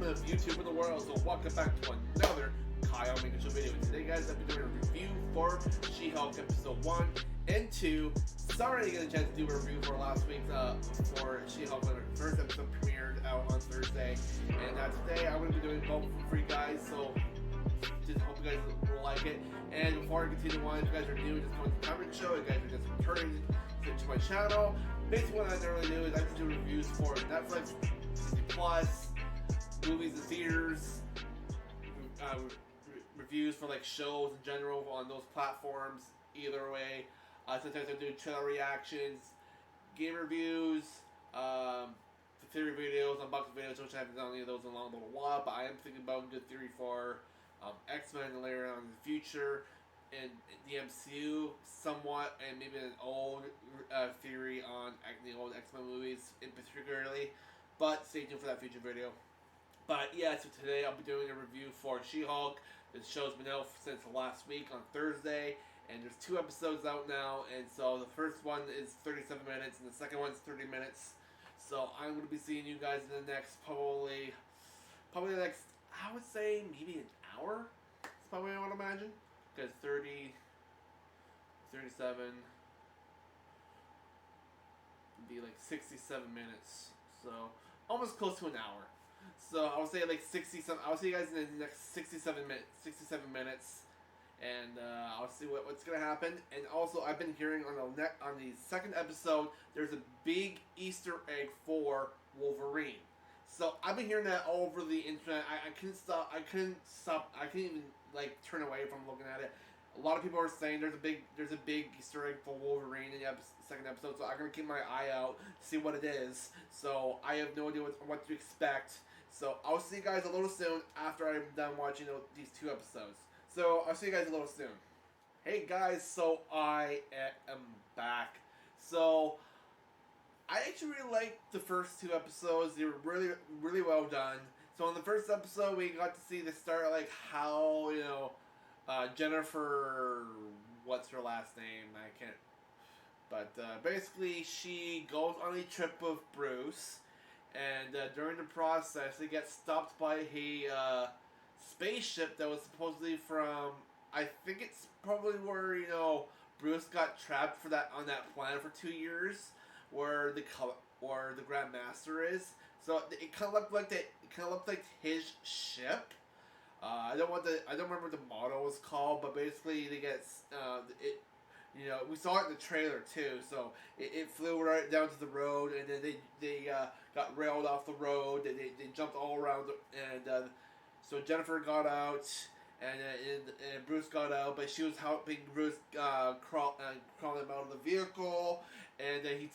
of YouTube in the world, so welcome back to another Kyle Minger Show video. Today, guys, I've been doing a review for She-Hulk episode 1 and 2. Sorry I didn't get a chance to do a review for last week for She-Hulk when the first episode premiered out on Thursday. And today, I'm going to be doing both for you guys, so just hope you guys will like it. And before I continue on, if you guys are new, just come to the comment show. If you guys are just returning to my channel, basically what I normally do is I just do reviews for Netflix, Disney Plus, movies and theaters, reviews for like shows in general on those platforms. Either way, sometimes I do trailer reactions, game reviews, theory videos, unboxing videos, which I haven't done any of those in a little while. But I am thinking about doing theory for X-Men later on in the future, and the MCU somewhat, and maybe an old theory on the old X-Men movies in particularly. But stay tuned for that future video. But yeah, so today I'll be doing a review for She-Hulk. The show's been out since last week on Thursday, and there's 2 episodes out now. And so the first one is 37 minutes, and the second one's 30 minutes. So I'm going to be seeing you guys in the next probably the next, I would say maybe an hour. That's probably what I would imagine. Because 30, 37 would be like 67 minutes. So almost close to an hour. So I would say like 67. I'll see you guys in the next 67 minutes, and I'll see what's gonna happen. And also, I've been hearing on the second episode, there's a big Easter egg for Wolverine. So I've been hearing that all over the internet. I couldn't stop. I couldn't even like turn away from looking at it. A lot of people are saying there's a big Easter egg for Wolverine in the second episode. So I'm gonna keep my eye out to see what it is. So I have no idea what to expect. So I'll see you guys a little soon after I'm done watching these 2 episodes. So I'll see you guys a little soon. Hey guys, so I am back. So I actually really liked the first 2 episodes. They were really, really well done. So in the first episode, we got to see the start, like how, Jennifer, what's her last name? I can't. But basically, she goes on a trip with Bruce. And during the process, they get stopped by a spaceship that was supposedly from, I think it's probably where, Bruce got trapped on that planet for 2 years, where the Grand Master is. So it kind of looked like his ship. I don't remember what the model was called, but basically they get we saw it in the trailer too. So it flew right down to the road, and then they got railed off the road. They jumped all around, and so Jennifer got out, and Bruce got out, but she was helping Bruce crawl him out of the vehicle. And then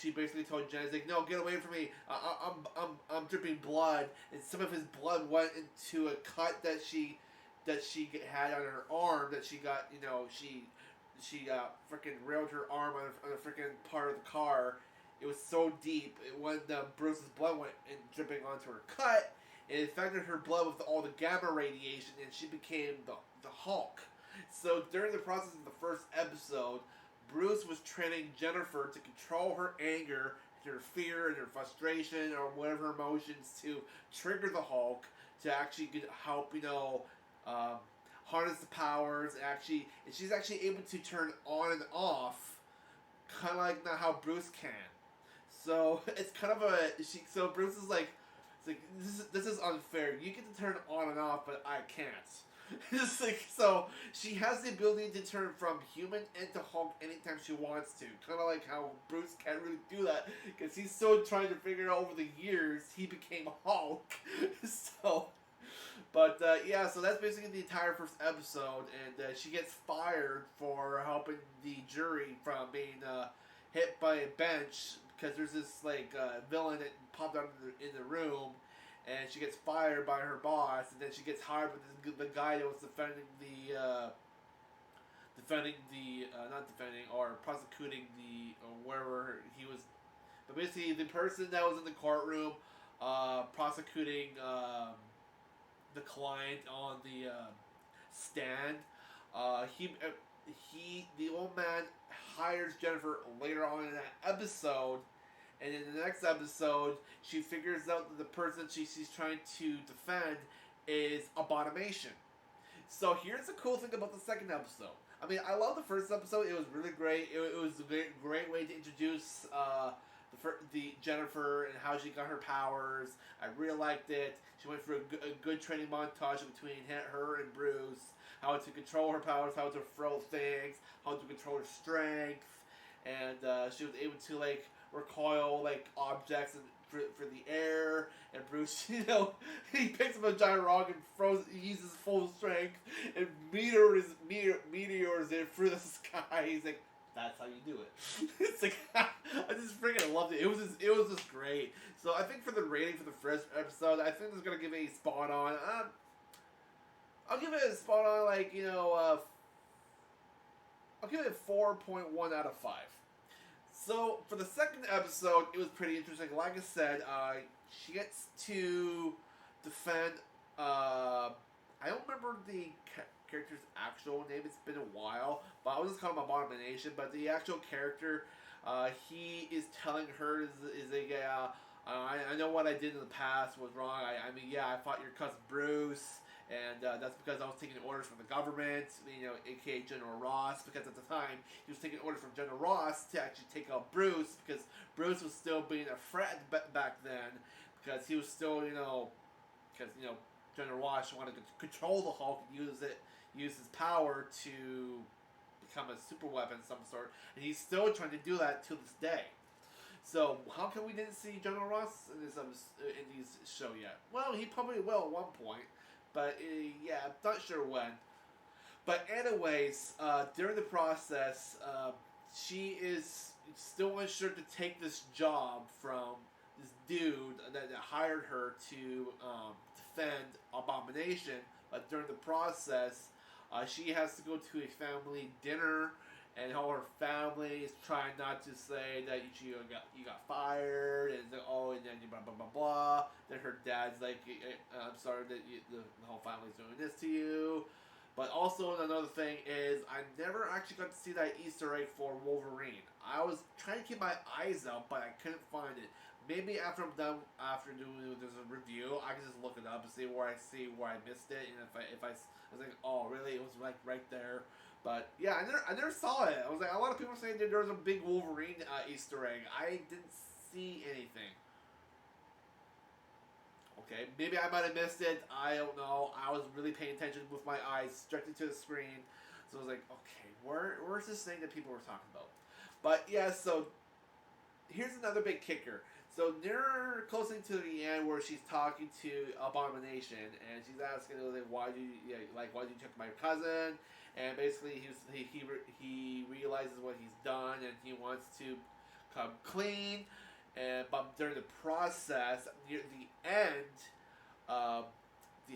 she basically told Jen, like, no, get away from me. I'm dripping blood, and some of his blood went into a cut that she had on her arm that she got, she freaking railed her arm on a freaking part of the car. It was so deep, Bruce's blood went dripping onto her cut. It infected her blood with all the gamma radiation, and she became the Hulk. So during the process of the first episode, Bruce was training Jennifer to control her anger, her fear, and her frustration, or whatever emotions to trigger the Hulk to actually help, harness the powers. And she's actually able to turn on and off, kind of like how Bruce can. So it's kind of so Bruce is like, this is unfair. You get to turn on and off, but I can't. It's like, so she has the ability to turn from human into Hulk anytime she wants to. Kind of like how Bruce can't really do that because he's still trying to figure out over the years he became Hulk. So, but yeah, so that's basically the entire first episode, and she gets fired for helping the jury from being hit by a bench because there's this villain that popped out in the room. And she gets fired by her boss, and then she gets hired with the guy that was prosecuting wherever he was. But basically, the person that was in the courtroom prosecuting the client on the stand, the old man hires Jennifer later on in that episode, And in the next episode, she figures out that the person she's trying to defend is Abomination. So here's the cool thing about the second episode. I mean, I love the first episode. It was really great. It was a great way to introduce the Jennifer and how she got her powers. I really liked it. She went through a good training montage between her and Bruce. How to control her powers, how to throw things, how to control her strength, and she was able to like recoil like objects for the air. And Bruce, he picks up a giant rock and he uses full strength and meteors it through the sky. He's like, that's how you do it. It's like, I just freaking loved it. It was just great. So I think for the rating for the first episode, I think it's gonna give it a spot on. I'll give it a spot on, like, I'll give it 4.1 out of 5. So, for the second episode, it was pretty interesting. Like I said, she gets to defend, I don't remember the character's actual name, it's been a while, but I was just calling him Abomination, but the actual character, he is telling her, I know what I did in the past was wrong. I mean, yeah, I fought your cousin Bruce, and that's because I was taking orders from the government, aka General Ross, because at the time he was taking orders from General Ross to actually take out Bruce, because Bruce was still being a threat back then, because he was still, because, General Ross wanted to control the Hulk and use his power to become a super weapon of some sort, and he's still trying to do that to this day. So, how come we didn't see General Ross in this show yet? Well, he probably will at one point. But, yeah, I'm not sure when. But anyways, during the process, she is still unsure to take this job from this dude that hired her to defend Abomination. But during the process, she has to go to a family dinner, and all her family is trying not to say that you got fired, and then you blah blah blah blah. Then her dad's like, I'm sorry that the whole family's doing this to you. But also another thing is, I never actually got to see that Easter egg for Wolverine. I was trying to keep my eyes out, but I couldn't find it. Maybe after I'm done, after doing this review, I can just look it up and see where I missed it, and if I was like, oh really, it was like right there. But yeah, I never saw it. I was like, a lot of people saying that there was a big Wolverine Easter egg. I didn't see anything. Okay, maybe I might have missed it. I don't know. I was really paying attention with my eyes directly to the screen. So I was like, okay, where's this thing that people were talking about? But yeah, so here's another big kicker. So they're closing to the end where she's talking to Abomination, and she's asking, like, why do you check my cousin? And basically, he realizes what he's done, and he wants to come clean. But during the process, near the end,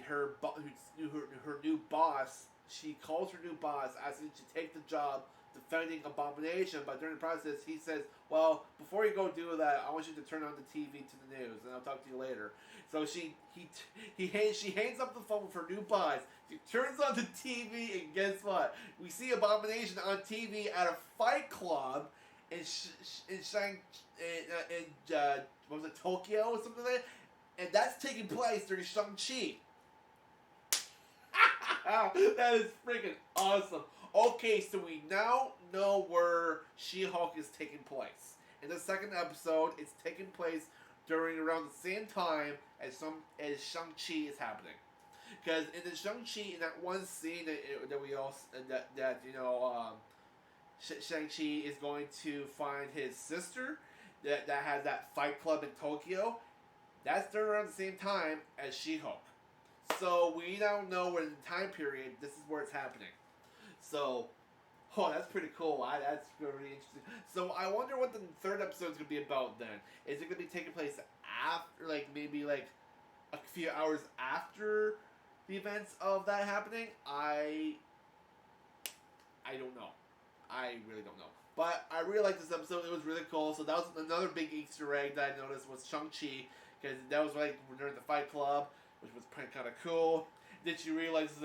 her new boss, she calls her new boss, asking to take the job defending Abomination. But during the process, he says, "Well, before you go do that, I want you to turn on the TV to the news, and I'll talk to you later." So she hangs up the phone with her new boss. She turns on the TV, and guess what? We see Abomination on TV at a fight club in what was it, Tokyo or something like that? And that's taking place during Shang-Chi. That is freaking awesome. Okay, so we now know where She-Hulk is taking place. In the second episode, it's taking place during around the same time as Shang-Chi is happening. Because in the Shang-Chi, in that one scene Shang-Chi is going to find his sister that has that fight club in Tokyo. That's during around the same time as She-Hulk. So we now know where in the time period this is where it's happening. So, that's pretty cool. That's really interesting. So I wonder what the third episode is going to be about then. Is it going to be taking place after, maybe a few hours after the events of that happening? I don't know. I really don't know. But I really liked this episode. It was really cool. So that was another big Easter egg that I noticed was Shang-Chi. Because that was during the Fight Club, which was kind of cool. Then she realizes,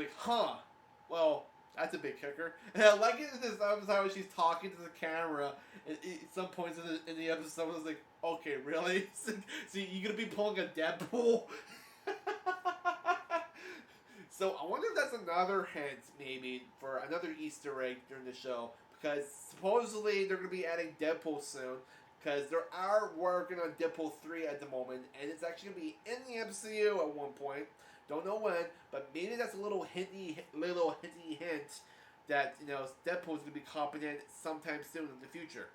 well, That's a big kicker. And I like it in this episode when she's talking to the camera. At some points in the episode, I was like, okay, really? So you're going to be pulling a Deadpool? So I wonder if that's another hint, maybe, for another Easter egg during the show. Because supposedly they're going to be adding Deadpool soon. Because they are working on Deadpool 3 at the moment. And it's actually going to be in the MCU at one point. Don't know when, but maybe that's a little hinty hint that, you know, Deadpool's going to be popping in sometime soon in the future.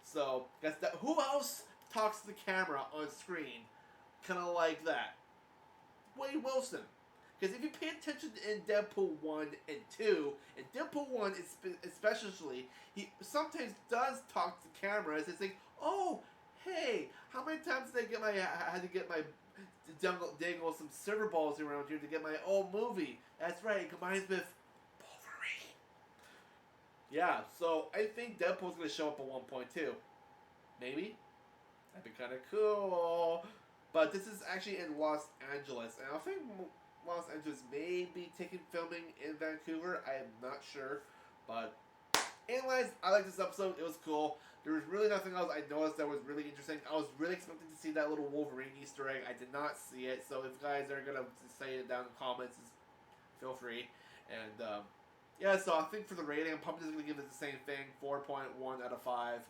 So, that's that. Who else talks to the camera on screen kind of like that? Wade Wilson. Because if you pay attention in Deadpool 1 and 2, in Deadpool 1 especially, he sometimes does talk to cameras. It's like, oh, hey, how many times did I had to get my dangle some silver balls around here to get my old movie? That's right, it combines with Wolverine. Yeah, so I think Deadpool's going to show up at one point too. Maybe? That'd be kind of cool. But this is actually in Los Angeles, and I think Los Angeles may be taking filming in Vancouver. I am not sure. But anyways, I like this episode. It was cool. There was really nothing else I noticed that was really interesting. I was really expecting to see that little Wolverine Easter egg. I did not see it. So if you guys are going to say it down in the comments, feel free. And yeah, so I think for the rating, I'm probably just going to give it the same thing. 4.1 out of 5.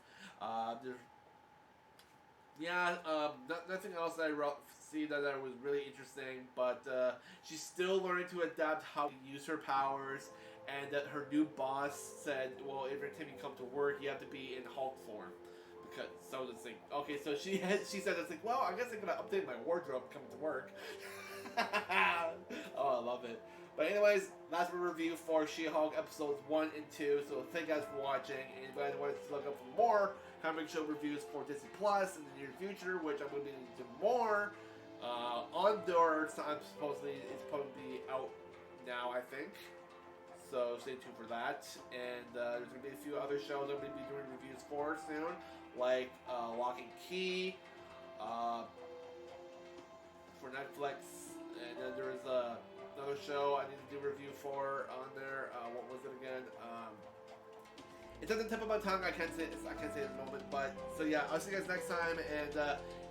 Nothing else that I see that was really interesting, but she's still learning to adapt how to use her powers, and that her new boss said, well, every time you come to work, you have to be in Hulk form. Because, so it's like, okay, so she said, it's like, well, I guess I'm going to update my wardrobe coming to work. Oh, I love it. But anyways, that's my review for She-Hulk episodes 1 and 2. So thank you guys for watching. And if you guys want to look up for more comic show reviews for Disney Plus in the near future, which I'm going to be doing more on Door. So I'm supposedly it's probably out now, I think. So stay tuned for that. And there's going to be a few other shows I'm going to be doing reviews for soon, like Lock and Key for Netflix. And then there's another show I need to do a review for on there. What was it again? It's at the tip of my tongue. I can't say it at the moment. But so yeah, I'll see you guys next time. And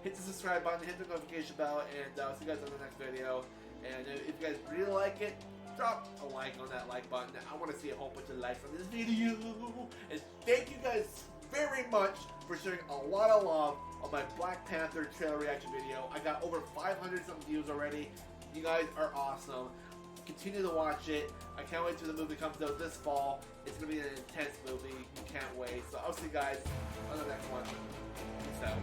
hit the subscribe button, hit the notification bell, and I'll see you guys on the next video. And if you guys really like it, drop a like on that like button. I want to see a whole bunch of likes on this video. And thank you guys very much for sharing a lot of love on my Black Panther trailer reaction video. I got over 500 some views already. You guys are awesome. Continue to watch it. I can't wait till the movie comes out this fall. It's going to be an intense movie. You can't wait. So I'll see you guys on the next one. Peace out.